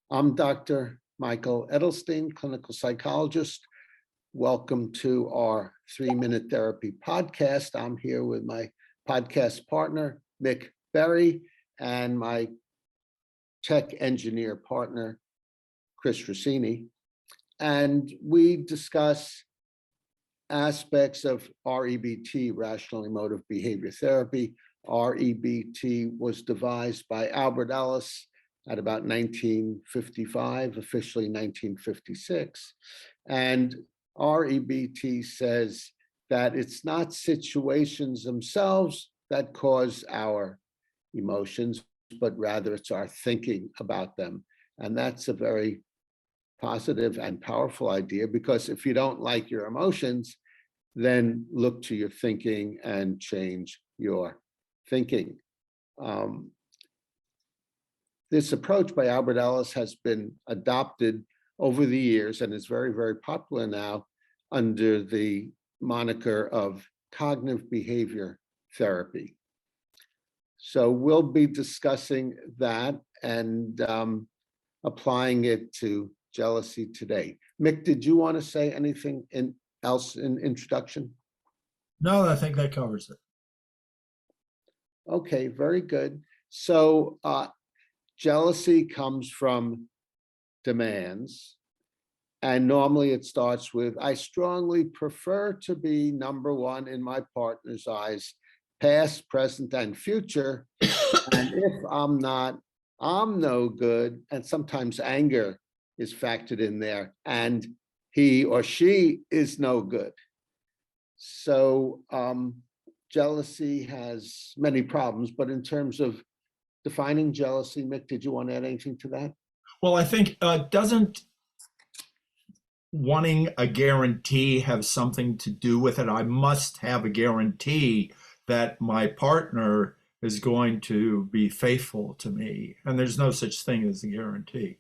I'm Dr. Michael Edelstein, clinical psychologist. Welcome to our 3-Minute Therapy podcast. I'm here with my podcast partner, Mick Berry, and my tech engineer partner, Chris Rossini. And we discuss aspects of REBT, Rational Emotive Behavior Therapy. REBT was devised by Albert Ellis at about 1955, officially 1956. And REBT says that it's not situations themselves that cause our emotions, but rather it's our thinking about them. And that's a very positive and powerful idea, because if you don't like your emotions, then look to your thinking and change your thinking. This approach by Albert Ellis has been adopted over the years and is very, very popular now under the moniker of cognitive behavior therapy. So we'll be discussing that and applying it to jealousy today. Mick, did you want to say anything else in introduction? No, I think that covers it. Okay, very good. So jealousy comes from demands, and normally it starts with, I strongly prefer to be number one in my partner's eyes, past, present, and future. And if I'm not, I'm no good. And sometimes anger is factored in there, and he or she is no good. So jealousy has many problems, but in terms of defining jealousy, Mick, did you want to add anything to that? Well, I think doesn't wanting a guarantee have something to do with it? I must have a guarantee that my partner is going to be faithful to me, and there's no such thing as a guarantee.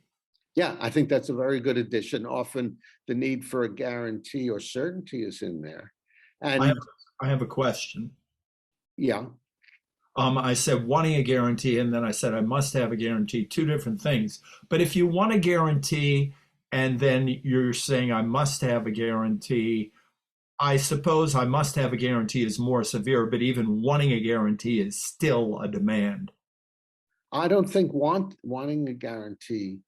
Yeah, I think that's a very good addition. Often the need for a guarantee or certainty is in there. And I have a question. yeah. I said wanting a guarantee, and then I said I must have a guarantee, two different things. But if you want a guarantee and then you're saying I must have a guarantee, I suppose I must have a guarantee is more severe, but even wanting a guarantee is still a demand. I don't think wanting a guarantee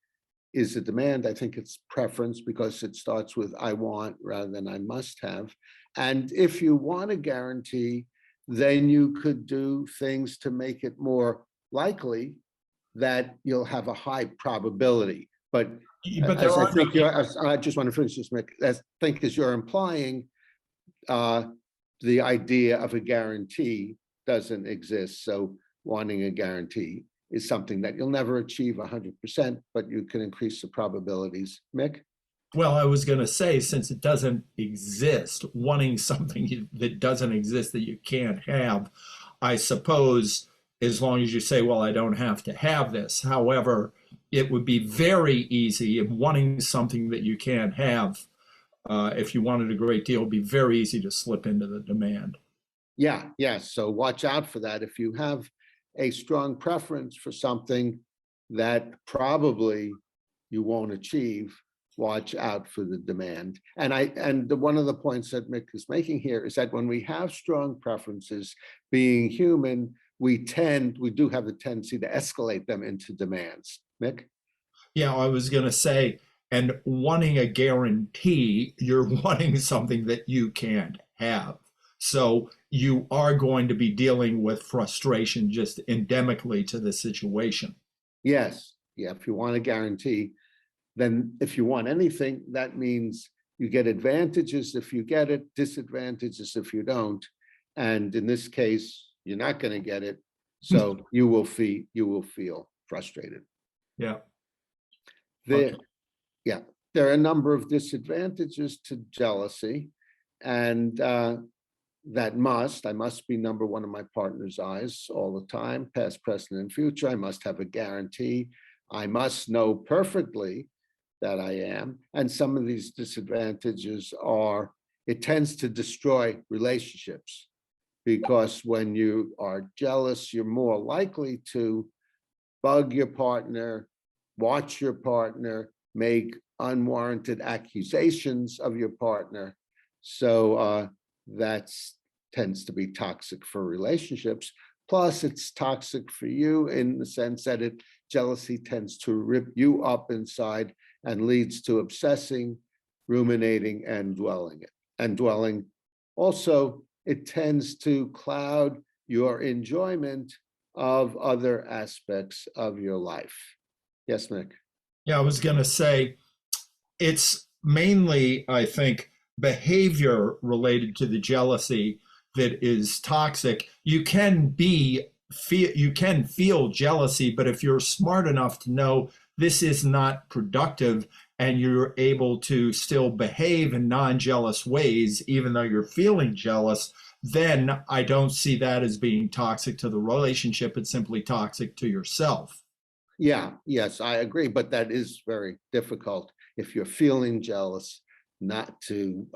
is a demand. I think it's preference, because it starts with I want rather than I must have. And if you want a guarantee, then you could do things to make it more likely that you'll have a high probability. But as I think I just want to finish this, Mick, as I think as you're implying, the idea of a guarantee doesn't exist. So wanting a guarantee is something that you'll never achieve 100%, but you can increase the probabilities. Mick? Well, I was going to say, since it doesn't exist, wanting something that doesn't exist that you can't have, I suppose, as long as you say, well, I don't have to have this. However, it would be very easy in wanting something that you can't have. If you wanted a great deal, it would be very easy to slip into the demand. Yeah. So watch out for that. If you have a strong preference for something that probably you won't achieve, watch out for the demand. And one of the points that Mick is making here is that when we have strong preferences, being human, we do have the tendency to escalate them into demands. Mick? Yeah, I was going to say, and wanting a guarantee, you're wanting something that you can't have. So you are going to be dealing with frustration just endemically to the situation. Yes. Yeah. If you want a guarantee, then if you want anything, that means you get advantages if you get it, disadvantages if you don't. And in this case, you're not going to get it. So you will feel frustrated. Yeah. There are a number of disadvantages to jealousy, and I must be number one in my partner's eyes all the time, past, present, and future. I must have a guarantee. I must know perfectly that I am. And some of these disadvantages are, it tends to destroy relationships, because when you are jealous, you're more likely to bug your partner, watch your partner, make unwarranted accusations of your partner. So that tends to be toxic for relationships. Plus, it's toxic for you in the sense that jealousy tends to rip you up inside and leads to obsessing, ruminating, and dwelling. Also, it tends to cloud your enjoyment of other aspects of your life. Yes, Nick. Yeah, I was going to say it's mainly, I think, behavior related to the jealousy that is toxic. You can feel jealousy, but if you're smart enough to know this is not productive and you're able to still behave in non-jealous ways, even though you're feeling jealous, then I don't see that as being toxic to the relationship. It's simply toxic to yourself. Yeah, yes, I agree, but that is very difficult if you're feeling jealous, not to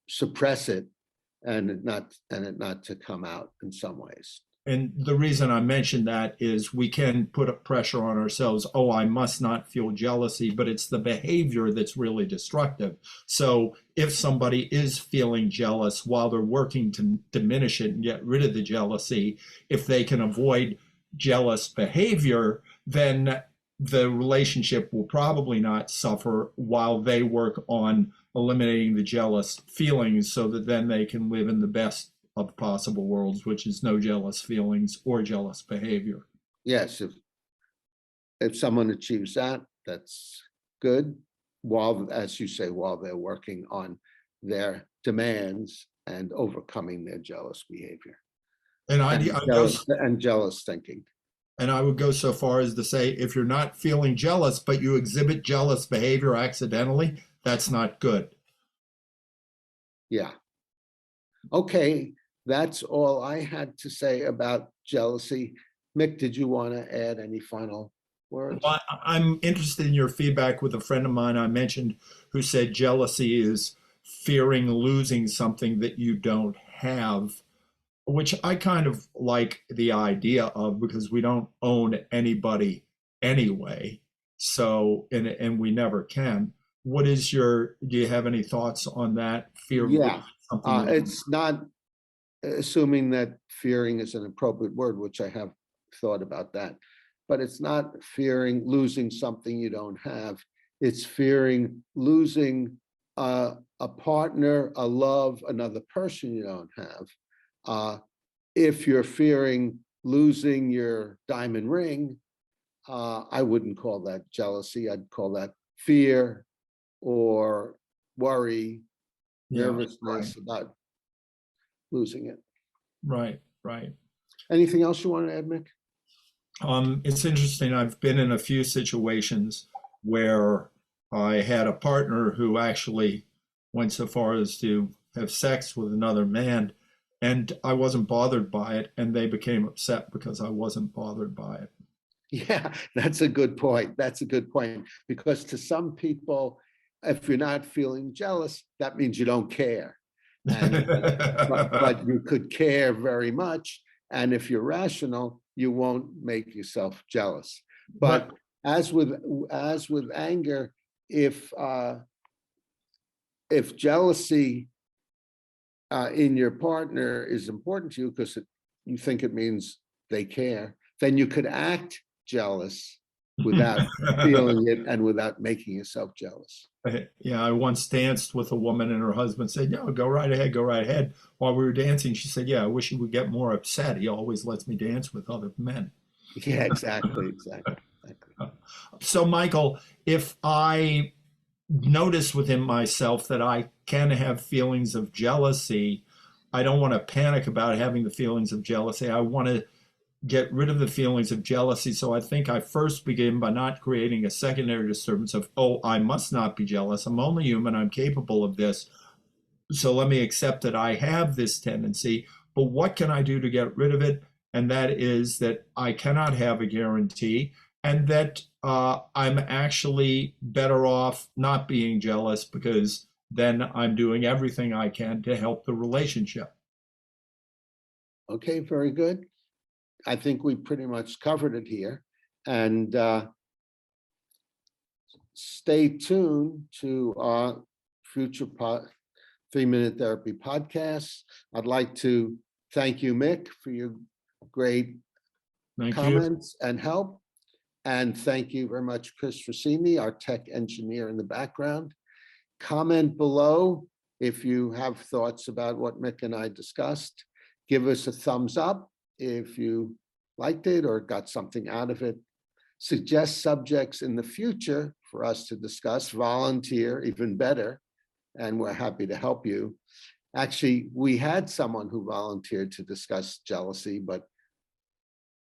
suppress it and it not to come out in some ways. And the reason I mention that is we can put a pressure on ourselves. Oh, I must not feel jealousy, but it's the behavior that's really destructive. So if somebody is feeling jealous while they're working to diminish it and get rid of the jealousy, if they can avoid jealous behavior, then the relationship will probably not suffer while they work on eliminating the jealous feelings so that then they can live in the best of possible worlds, which is no jealous feelings or jealous behavior. Yes, if someone achieves that, that's good. While, as you say, while they're working on their demands and overcoming their jealous behavior And and jealous thinking. And I would go so far as to say, if you're not feeling jealous, but you exhibit jealous behavior accidentally, that's not good. Yeah. Okay, that's all I had to say about jealousy. Mick, did you want to add any final words? Well, I'm interested in your feedback with a friend of mine I mentioned who said jealousy is fearing losing something that you don't have, which I kind of like the idea of because we don't own anybody anyway. So, and we never can. Do you have any thoughts on that? Fear of Yeah, something? it's not, assuming that fearing is an appropriate word, which I have thought about that, but it's not fearing losing something you don't have. It's fearing losing a partner, a love, another person you don't have. If you're fearing losing your diamond ring, I wouldn't call that jealousy. I'd call that fear or worry, Yeah, nervousness about losing it. right, right. Anything else you want to add, Mick? It's interesting. I've been in a few situations where I had a partner who actually went so far as to have sex with another man, and I wasn't bothered by it, and they became upset because I wasn't bothered by it. Yeah, that's a good point. That's a good point. Because to some people, if you're not feeling jealous, that means you don't care. And but you could care very much. And if you're rational, you won't make yourself jealous. But But as with anger, if jealousy in your partner is important to you because you think it means they care, then you could act jealous without feeling it and without making yourself jealous. Yeah, I once danced with a woman and her husband said, "No, go right ahead, go right ahead." While we were dancing, she said, "Yeah, I wish he would get more upset. He always lets me dance with other men." Yeah, exactly. So, Michael, if I notice within myself that I can have feelings of jealousy, I don't want to panic about having the feelings of jealousy. I want to get rid of the feelings of jealousy. So I think I first begin by not creating a secondary disturbance of, oh, I must not be jealous. I'm only human. I'm capable of this. So let me accept that I have this tendency. But what can I do to get rid of it? And that is that I cannot have a guarantee, and that I'm actually better off not being jealous because then I'm doing everything I can to help the relationship. Okay, very good. I think we pretty much covered it here. And stay tuned to our future 3-Minute Therapy podcasts. I'd like to thank you, Mick, for your great Thank you. comments and help. And thank you very much, Chris Rossini, our tech engineer in the background. Comment below if you have thoughts about what Mick and I discussed. Give us a thumbs up if you liked it or got something out of it. Suggest subjects in the future for us to discuss. Volunteer, even better, and we're happy to help you. Actually, we had someone who volunteered to discuss jealousy, but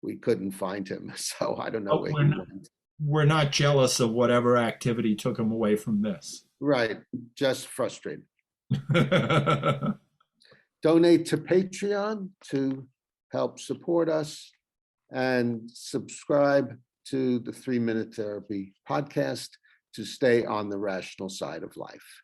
we couldn't find him, so I don't know where he went. We're not jealous of whatever activity took him away from this. Right, just frustrated. Donate to Patreon to help support us, and subscribe to the 3-Minute Therapy podcast to stay on the rational side of life.